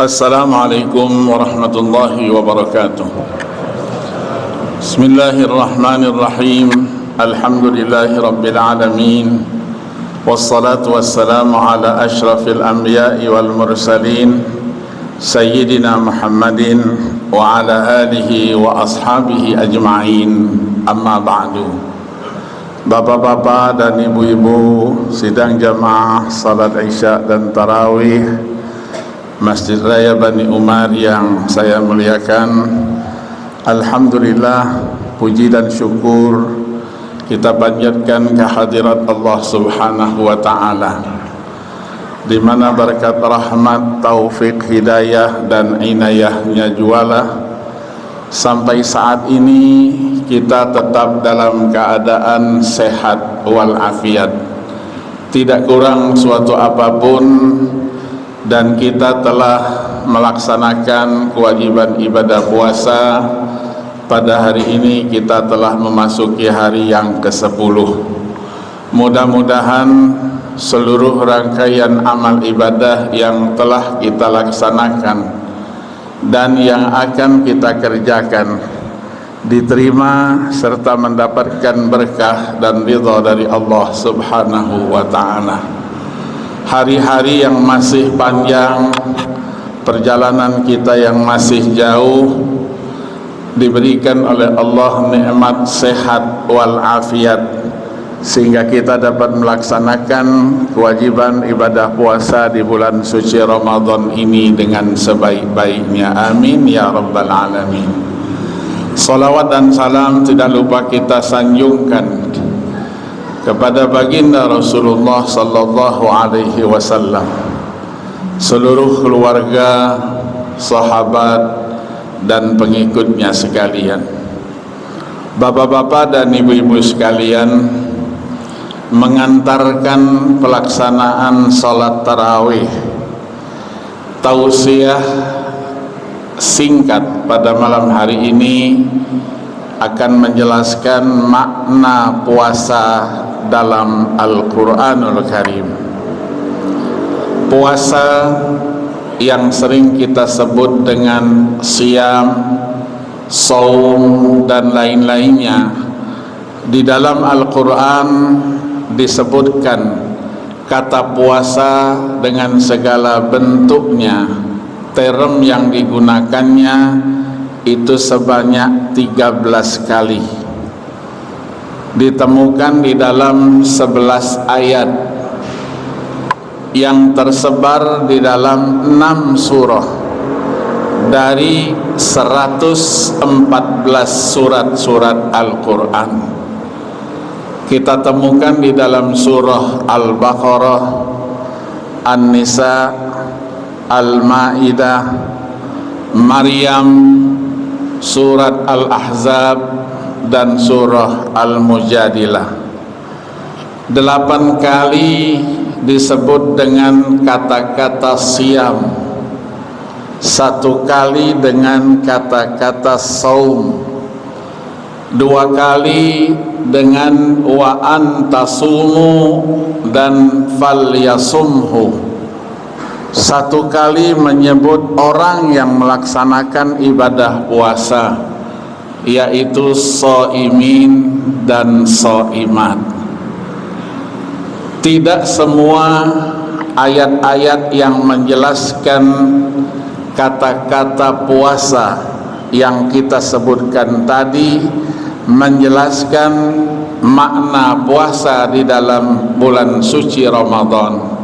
Assalamualaikum warahmatullahi wabarakatuh. Bismillahirrahmanirrahim. Alhamdulillahi rabbil alamin. Wassalatu wassalamu ala ashrafil anbiya'i wal mursalin Sayyidina Muhammadin wa ala alihi wa ashabihi ajma'in. Amma ba'du. Bapak-bapak dan ibu-ibu sidang jamaah salat isya dan tarawih Masjid Raya Bani Umar yang saya muliakan, alhamdulillah, puji dan syukur kita panjatkan kehadirat Allah Subhanahu wa ta'ala, di mana berkat rahmat, taufik, hidayah dan inayahnya jualah sampai saat ini kita tetap dalam keadaan sehat walafiat, tidak kurang suatu apapun, dan kita telah melaksanakan kewajiban ibadah puasa. Pada hari ini kita telah memasuki hari yang ke-10. Mudah-mudahan seluruh rangkaian amal ibadah yang telah kita laksanakan dan yang akan kita kerjakan diterima serta mendapatkan berkah dan ridha dari Allah Subhanahu wa ta'ala. Hari-hari yang masih panjang, perjalanan kita yang masih jauh, diberikan oleh Allah nikmat sehat walafiat sehingga kita dapat melaksanakan kewajiban ibadah puasa di bulan suci Ramadan ini dengan sebaik-baiknya. Amin ya rabbal alamin. Salawat dan salam tidak lupa kita sanjungkan kepada baginda Rasulullah sallallahu alaihi wasallam, seluruh keluarga, sahabat dan pengikutnya sekalian. Bapak-bapak dan ibu-ibu sekalian, mengantarkan pelaksanaan salat tarawih, tausiah singkat pada malam hari ini akan menjelaskan makna puasa dalam Al-Quranul Karim. Puasa yang sering kita sebut dengan siyam, saum dan lain-lainnya, di dalam Al-Quran disebutkan kata puasa dengan segala bentuknya. Term yang digunakannya itu sebanyak 13 kali, ditemukan di dalam 11 ayat yang tersebar di dalam 6 surah dari 114 surat-surat Al-Quran. Kita temukan di dalam surah Al-Baqarah, An-Nisa, Al-Ma'idah, Maryam, surat Al-Ahzab dan surah Al-Mujadilah. 8 kali disebut dengan kata-kata siyam, 1 kali dengan kata-kata saum, 2 kali dengan wa antasumu dan falyasumhu, 1 kali menyebut orang yang melaksanakan ibadah puasa, yaitu shaimin dan shaimat. Tidak semua ayat-ayat yang menjelaskan kata-kata puasa yang kita sebutkan tadi menjelaskan makna puasa di dalam bulan suci Ramadan.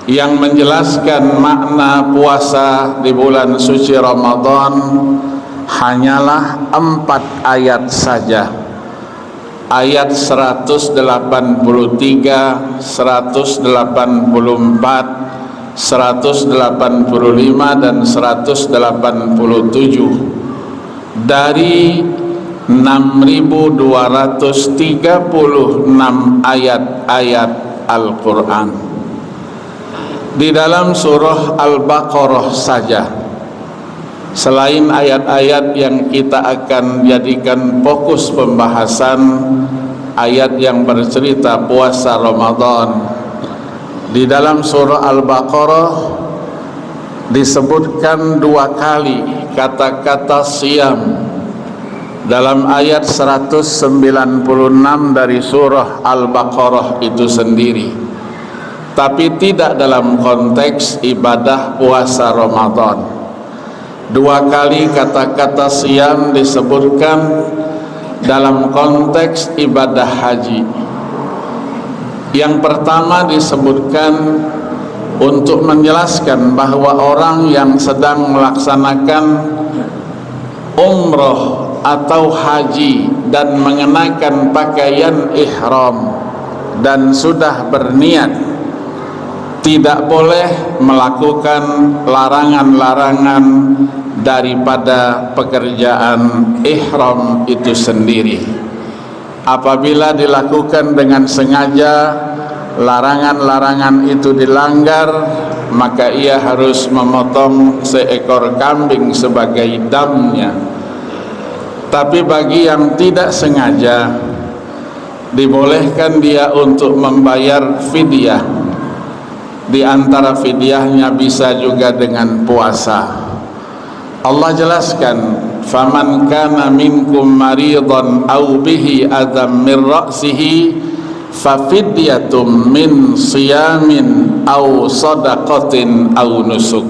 Yang menjelaskan makna puasa di bulan suci Ramadan hanyalah 4 ayat saja. ayat 183, 184, 185 dan 187 dari 6.236 ayat-ayat Al-Quran. Di dalam surah Al-Baqarah saja, selain ayat-ayat yang kita akan jadikan fokus pembahasan, ayat yang bercerita puasa Ramadan, di dalam surah Al-Baqarah disebutkan 2 kali kata-kata siyam dalam ayat 196 dari surah Al-Baqarah itu sendiri, tapi tidak dalam konteks ibadah puasa Ramadan. 2 kali kata-kata siyam disebutkan dalam konteks ibadah haji. Yang pertama disebutkan untuk menjelaskan bahwa orang yang sedang melaksanakan umroh atau haji dan mengenakan pakaian ihram dan sudah berniat, tidak boleh melakukan larangan-larangan daripada pekerjaan ihram itu sendiri. Apabila dilakukan dengan sengaja, larangan-larangan itu dilanggar, maka ia harus memotong seekor kambing sebagai damnya. Tapi bagi yang tidak sengaja, dibolehkan dia untuk membayar fidyah. Di antara fidyahnya bisa juga dengan puasa. Allah jelaskan, faman kana minkum maridan aw bihi adam min ra'sihi fafidyatum min siyamin aw sadaqatin aw nusuk.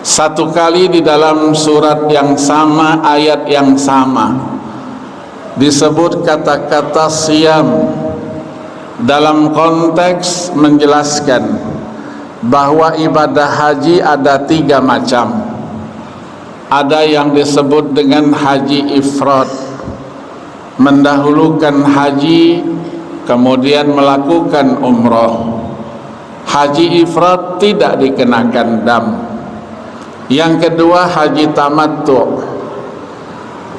1 kali di dalam surat yang sama, ayat yang sama, disebut kata-kata siyam dalam konteks menjelaskan bahwa ibadah haji ada 3 macam. Ada yang disebut dengan haji ifrad, mendahulukan haji kemudian melakukan umroh. Haji ifrad tidak dikenakan dam. Yang kedua haji tamattu,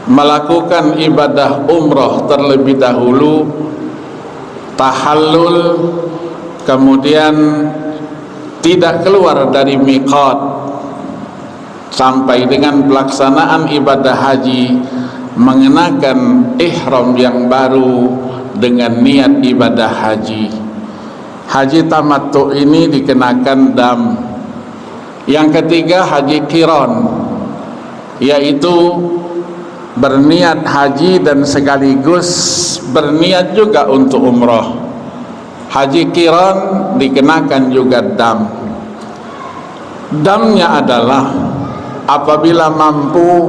melakukan ibadah umroh terlebih dahulu, tahallul, kemudian tidak keluar dari miqat sampai dengan pelaksanaan ibadah haji, mengenakan ihram yang baru dengan niat ibadah haji. Haji tamattu ini dikenakan dam. Yang ketiga haji qiran, yaitu berniat haji dan sekaligus berniat juga untuk umrah. Haji qiran dikenakan juga dam. Damnya adalah apabila mampu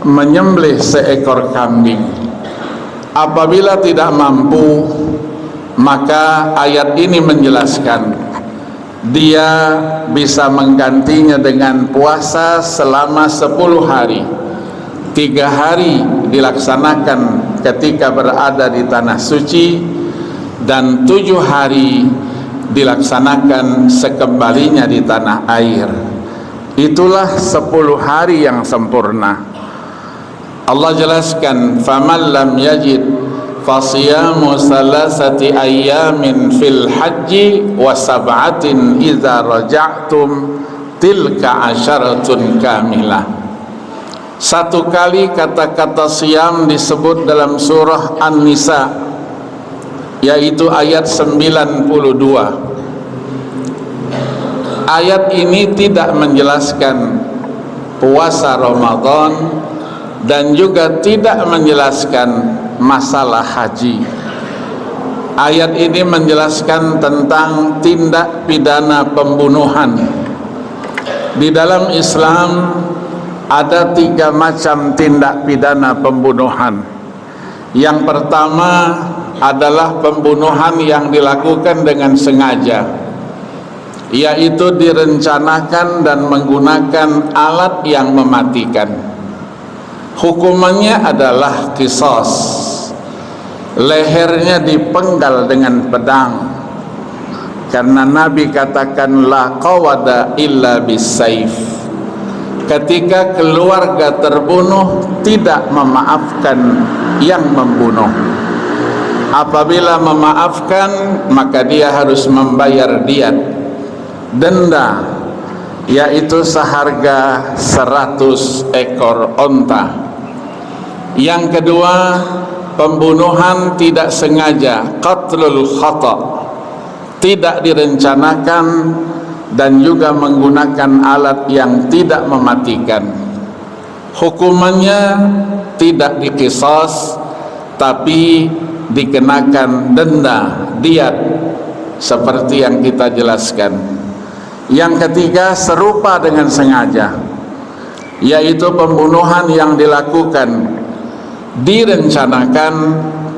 menyembelih seekor kambing. Apabila tidak mampu, maka ayat ini menjelaskan dia bisa menggantinya dengan puasa selama 10 hari. 3 hari dilaksanakan ketika berada di tanah suci, dan 7 hari dilaksanakan sekembalinya di tanah air. Itulah 10 hari yang sempurna. Allah jelaskan, faman lam yajid fasiyamu salasati ayyamin fil haji wa sab'atin idza raja'tum tilka asyaratun kamilah. 1 kali kata-kata siyam disebut dalam surah An-Nisa, yaitu ayat 92. Ayat ini tidak menjelaskan puasa Ramadan dan juga tidak menjelaskan masalah haji. Ayat ini menjelaskan tentang tindak pidana pembunuhan. Di dalam Islam ada 3 macam tindak pidana pembunuhan. Yang pertama adalah pembunuhan yang dilakukan dengan sengaja, yaitu direncanakan dan menggunakan alat yang mematikan. Hukumannya adalah qisas. lehernya dipenggal dengan pedang, karena Nabi katakan la qawada illa bisayf. Ketika keluarga terbunuh, tidak memaafkan yang membunuh. Apabila memaafkan, maka dia harus membayar diat, denda, yaitu seharga 100 ekor onta. Yang kedua, pembunuhan tidak sengaja, qatlul khata', tidak direncanakan dan juga menggunakan alat yang tidak mematikan. Hukumannya tidak diqisas, tapi dikenakan denda, diat, seperti yang kita jelaskan. Yang ketiga, serupa dengan sengaja, yaitu pembunuhan yang dilakukan direncanakan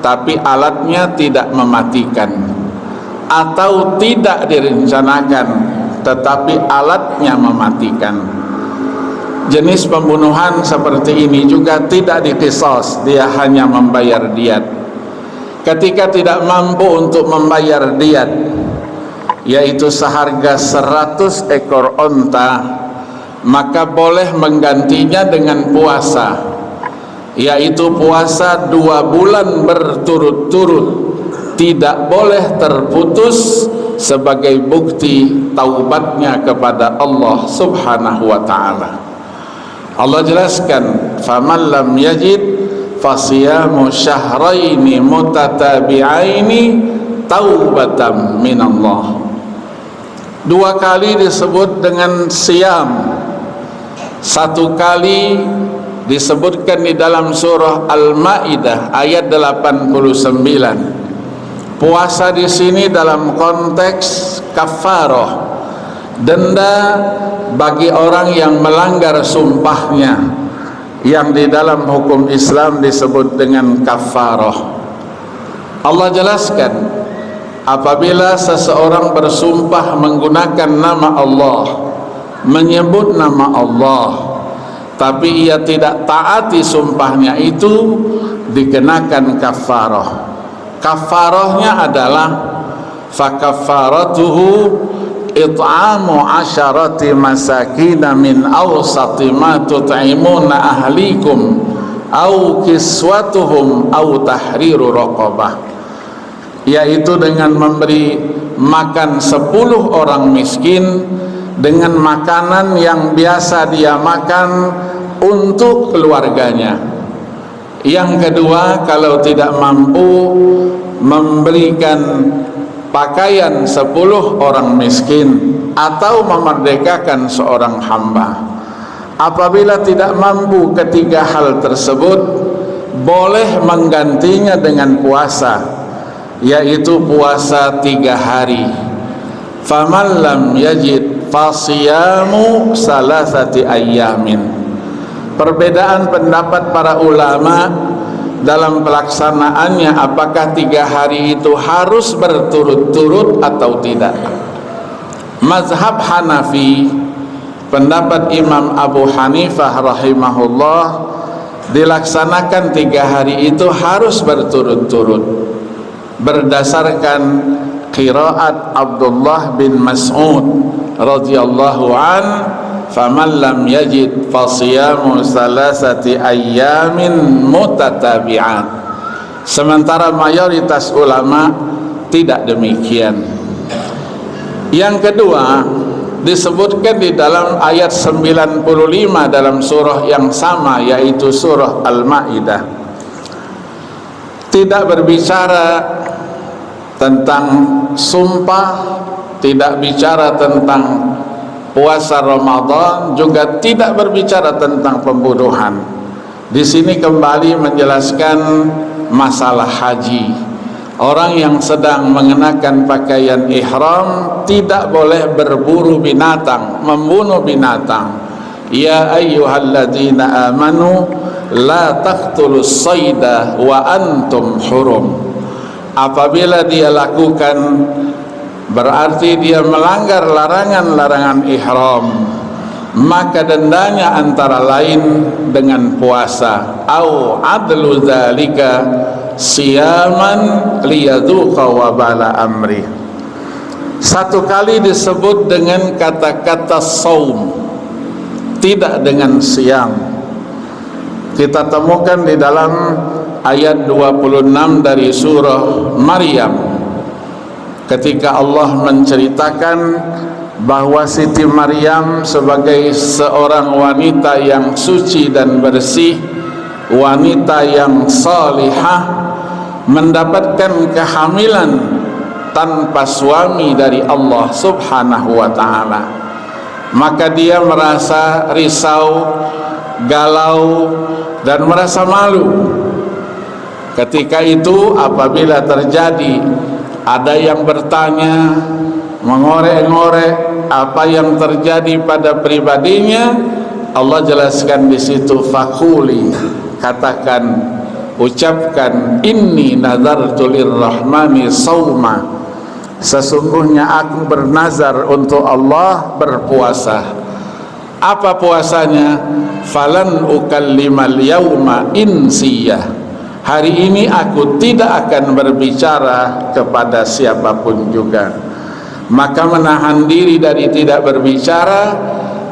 tapi alatnya tidak mematikan, atau tidak direncanakan tetapi alatnya mematikan. Jenis pembunuhan seperti ini juga tidak diqisas, dia hanya membayar diat. Ketika tidak mampu untuk membayar diat, yaitu seharga 100 ekor onta, maka boleh menggantinya dengan puasa, yaitu puasa 2 bulan berturut-turut, tidak boleh terputus, sebagai bukti taubatnya kepada Allah Subhanahu wa ta'ala. Allah jelaskan, faman lam yajid fasiyamu syahraini mutatabi'aini taubatan minallah. 2 kali disebut dengan siyam, 1 kali disebutkan di dalam surah Al-Maidah ayat 89. Puasa di sini dalam konteks kafarah, denda bagi orang yang melanggar sumpahnya, yang di dalam hukum Islam disebut dengan kafarah. Allah jelaskan, apabila seseorang bersumpah menggunakan nama Allah, menyebut nama Allah, tapi ia tidak taati sumpahnya itu, dikenakan kafarah. Kafarahnya adalah fakaffaratuhu it'amu 'asharati masakin min awsati ma tut'imuna ahlikum au kiswatuhum au tahriru raqabah, yaitu dengan memberi makan 10 orang miskin dengan makanan yang biasa dia makan untuk keluarganya. Yang kedua, kalau tidak mampu, memberikan pakaian 10 orang miskin atau memerdekakan seorang hamba. Apabila tidak mampu ketiga hal tersebut, boleh menggantinya dengan puasa, yaitu puasa 3 hari. Faman lam yajid fasiyamu salasati ayyamin. Perbedaan pendapat para ulama dalam pelaksanaannya, apakah 3 hari itu harus berturut-turut atau tidak. Mazhab Hanafi, pendapat Imam Abu Hanifah rahimahullah, dilaksanakan 3 hari itu harus berturut-turut, berdasarkan qiraat Abdullah bin Mas'ud radhiyallahu an, faman lam yajid fasiyamu salasati ayyamin mutatabi'at. Sementara mayoritas ulama tidak demikian. Yang kedua, disebutkan di dalam ayat 95 dalam surah yang sama, yaitu surah Al-Maidah, tidak berbicara tentang sumpah, tidak bicara tentang puasa Ramadan, juga tidak berbicara tentang pembunuhan. Di sini kembali menjelaskan masalah haji. Orang yang sedang mengenakan pakaian ihram tidak boleh berburu binatang, membunuh binatang. Ya ayyuhalladzina amanu la taqtulus sayda wa antum hurum. Apabila dia lakukan, berarti dia melanggar larangan-larangan ihram, maka dendanya antara lain dengan puasa, au adlu dzalika siyaman liyadzuqa wabala amri. Satu kali disebut dengan kata-kata saum, tidak dengan siam. Kita temukan di dalam ayat 26 dari surah Maryam, ketika Allah menceritakan bahwa Siti Maryam sebagai seorang wanita yang suci dan bersih, wanita yang salihah, mendapatkan kehamilan tanpa suami dari Allah Subhanahu wa ta'ala. Maka dia merasa risau, galau, dan merasa malu. Ketika itu apabila terjadi ada yang bertanya, mengorek-ngorek apa yang terjadi pada pribadinya, Allah jelaskan di situ, faquli, katakan, ucapkan, inni nadartu lirrahmani sauma, sesungguhnya aku bernazar untuk Allah berpuasa. Apa puasanya? Falan ukallimal yauma insiyah, hari ini aku tidak akan berbicara kepada siapapun juga. Maka menahan diri dari tidak berbicara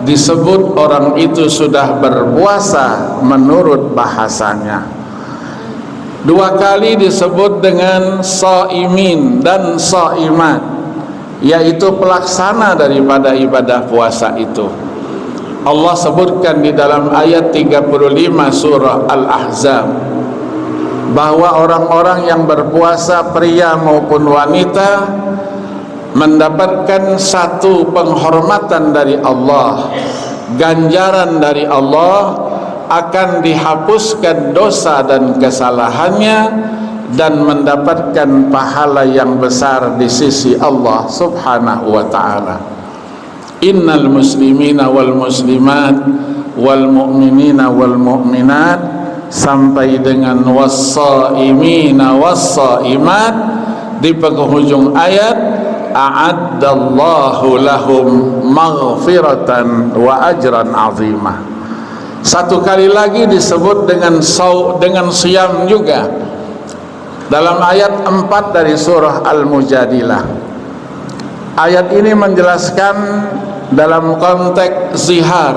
disebut orang itu sudah berpuasa menurut bahasanya. Dua kali disebut dengan shaimin dan shaimat, yaitu pelaksana daripada ibadah puasa itu. Allah sebutkan di dalam ayat 35 surah Al-Ahzab bahwa orang-orang yang berpuasa, pria maupun wanita, mendapatkan satu penghormatan dari Allah, ganjaran dari Allah, akan dihapuskan dosa dan kesalahannya, dan mendapatkan pahala yang besar di sisi Allah Subhanahu wa ta'ala. Innal muslimina wal muslimat wal mu'minina wal mu'minat sampai dengan was-shaimina was-shaimat di penghujung ayat, a'addallahu lahum maghfiratan wa ajran 'azimah. Satu kali lagi disebut dengan siyam juga dalam ayat 4 dari surah Al-Mujadilah. Ayat ini menjelaskan dalam konteks zihar.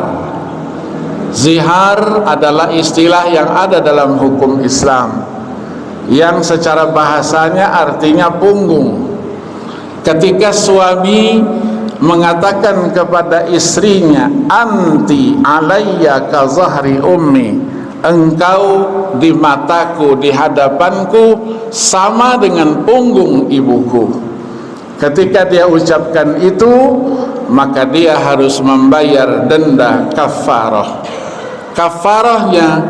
Zihar adalah istilah yang ada dalam hukum Islam, yang secara bahasanya artinya punggung. Ketika suami mengatakan kepada istrinya, anti alayya ka zahri ummi, engkau di mataku, di hadapanku sama dengan punggung ibuku. Ketika dia ucapkan itu, maka dia harus membayar denda kafarah. Kafarahnya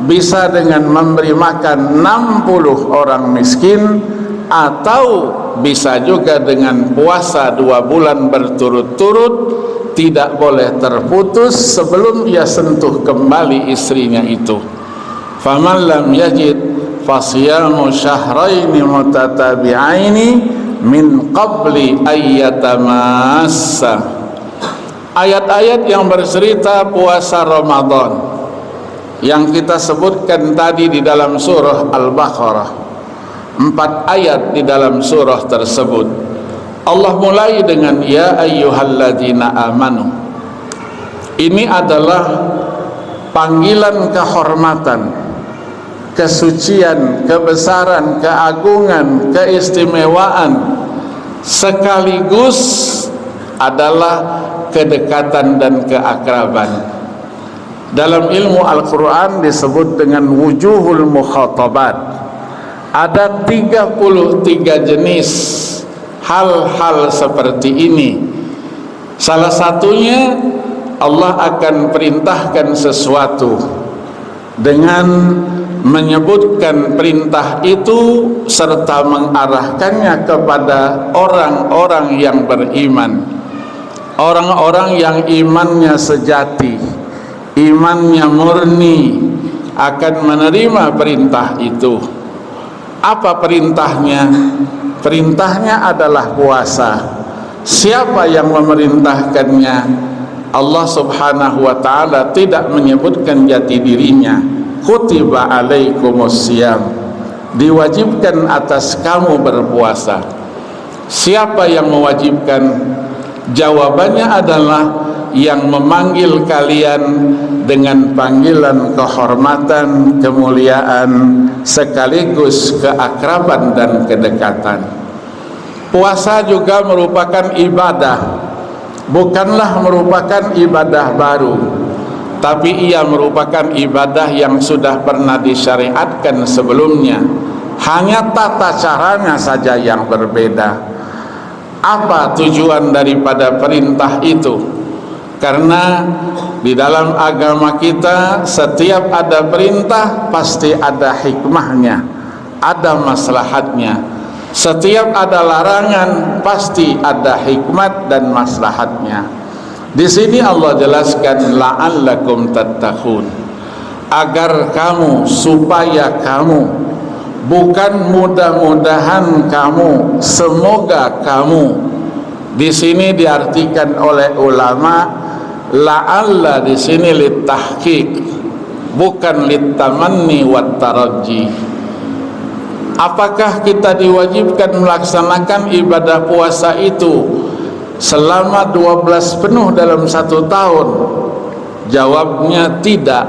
bisa dengan memberi makan 60 orang miskin, atau bisa juga dengan puasa 2 bulan berturut-turut, tidak boleh terputus sebelum ia sentuh kembali istrinya itu. Faman lam yajid fasiyamu syahraini mutatabi'aini min qabli ayyatamassa. Ayat-ayat yang bercerita puasa Ramadan yang kita sebutkan tadi di dalam surah Al-Baqarah, 4 ayat di dalam surah tersebut, Allah mulai dengan ya ayyuhalladzina amanu. Ini adalah panggilan kehormatan, kesucian, kebesaran, keagungan, keistimewaan, sekaligus adalah kedekatan dan keakraban. Dalam ilmu Al-Quran disebut dengan wujuhul mukhatabat. Ada 33 jenis hal-hal seperti ini. Salah satunya, Allah akan perintahkan sesuatu dengan menyebutkan perintah itu serta mengarahkannya kepada orang-orang yang beriman, orang-orang yang imannya sejati, imannya murni, akan menerima perintah itu. Apa perintahnya? Perintahnya adalah puasa. Siapa yang memerintahkannya? Allah Subhanahu wa ta'ala tidak menyebutkan jati dirinya. Kutiba alaikumus siyam, diwajibkan atas kamu berpuasa. Siapa yang mewajibkan? Jawabannya adalah yang memanggil kalian dengan panggilan kehormatan, kemuliaan, sekaligus keakraban dan kedekatan. Puasa juga merupakan ibadah, bukanlah merupakan ibadah baru, tapi ia merupakan ibadah yang sudah pernah disyariatkan sebelumnya, hanya tata caranya saja yang berbeda. Apa tujuan daripada perintah itu? Karena di dalam agama kita setiap ada perintah pasti ada hikmahnya, ada maslahatnya. Setiap ada larangan pasti ada hikmat dan maslahatnya. Di sini Allah jelaskan la'allakum tattaqun, agar kamu, supaya kamu, bukan mudah-mudahan kamu, semoga kamu. Di sini diartikan oleh ulama la'alla di sini litahqiq, bukan litamanni wat taraji. Apakah kita diwajibkan melaksanakan ibadah puasa itu selama 12 penuh dalam 1 tahun? Jawabnya tidak.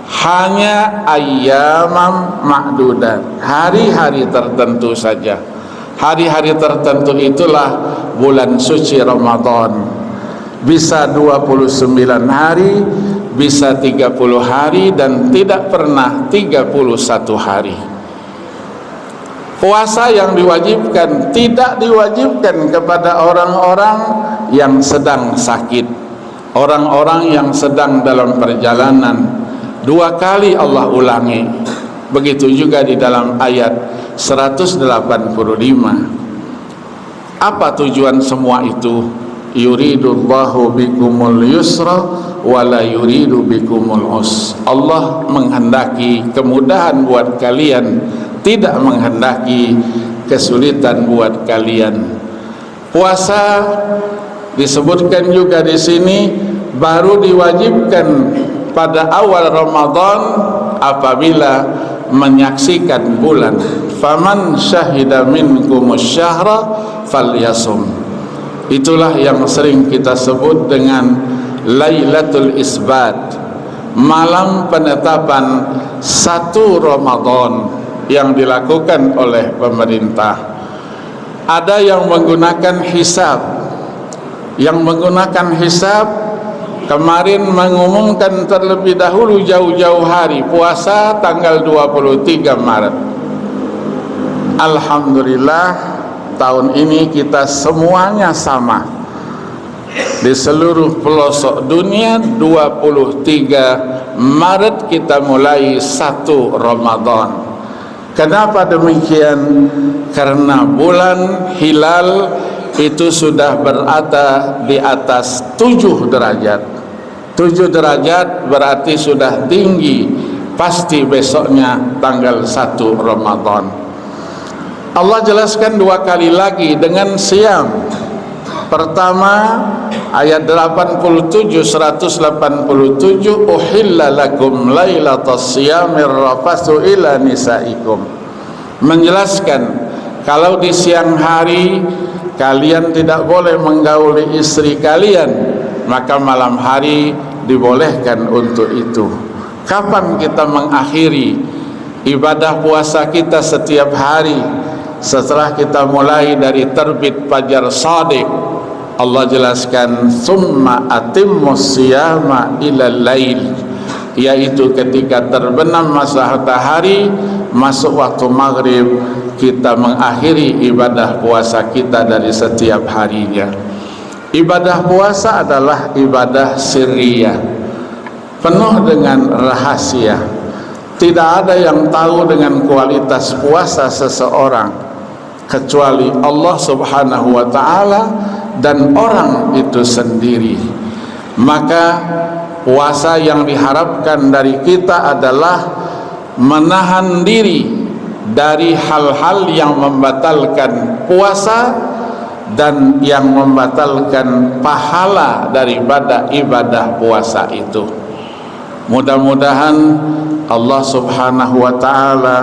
Hanya ayyamam ma'dudat, hari-hari tertentu saja. Hari-hari tertentu itulah bulan suci Ramadan. Bisa 29 hari, bisa 30 hari, dan tidak pernah 31 hari. Puasa yang diwajibkan tidak diwajibkan kepada orang-orang yang sedang sakit, orang-orang yang sedang dalam perjalanan. 2 kali Allah ulangi. Begitu juga di dalam ayat 185. Apa tujuan semua itu? Yuridullahu bikumul yusra wa la yuridu bikumul usra. Allah menghendaki kemudahan buat kalian, tidak menghendaki kesulitan buat kalian. Puasa disebutkan juga di sini baru diwajibkan pada awal Ramadan apabila menyaksikan bulan. Faman syahida minkumus syahra falyasum. Itulah yang sering kita sebut dengan Lailatul Isbat, malam penetapan 1 Ramadan yang dilakukan oleh pemerintah. Ada yang menggunakan hisab. Yang menggunakan hisab kemarin mengumumkan terlebih dahulu jauh-jauh hari puasa tanggal 23 Maret. Alhamdulillah tahun ini kita semuanya sama. Di seluruh pelosok dunia 23 Maret kita mulai 1 Ramadan. Kenapa demikian? Karena bulan hilal itu sudah berada di atas 7 derajat. 7 derajat berarti sudah tinggi. Pasti besoknya tanggal 1 Ramadan. Allah jelaskan 2 kali lagi dengan siam. Pertama ayat 87 187, uhilla lakum lailatas siyamir rafathu ila nisaikum. Menjelaskan kalau di siang hari kalian tidak boleh menggauli istri kalian, maka malam hari dibolehkan untuk itu. Kapan kita mengakhiri ibadah puasa kita setiap hari? Setelah kita mulai dari terbit fajar shadiq, Allah jelaskan summa atimmus siyama ilal lail, yaitu ketika terbenam matahari masuk waktu maghrib kita mengakhiri ibadah puasa kita dari setiap harinya. Ibadah puasa adalah ibadah sirriyah, penuh dengan rahasia. Tidak ada yang tahu dengan kualitas puasa seseorang kecuali Allah Subhanahu wa ta'ala dan orang itu sendiri. Maka puasa yang diharapkan dari kita adalah menahan diri dari hal-hal yang membatalkan puasa dan yang membatalkan pahala daripada ibadah puasa itu. Mudah-mudahan Allah Subhanahu wa ta'ala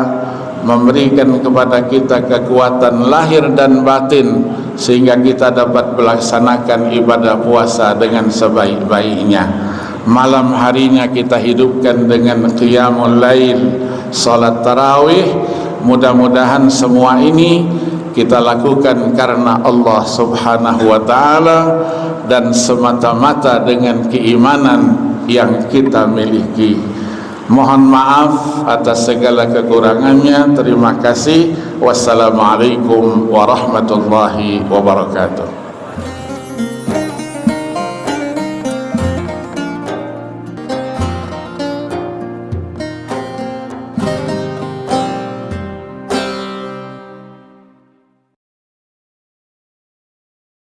memberikan kepada kita kekuatan lahir dan batin sehingga kita dapat melaksanakan ibadah puasa dengan sebaik-baiknya. Malam harinya kita hidupkan dengan qiyamul lail, salat tarawih. Mudah-mudahan semua ini kita lakukan karena Allah Subhanahu wa ta'ala dan semata-mata dengan keimanan yang kita miliki. Mohon maaf atas segala kekurangannya. Terima kasih. Wassalamualaikum warahmatullahi wabarakatuh.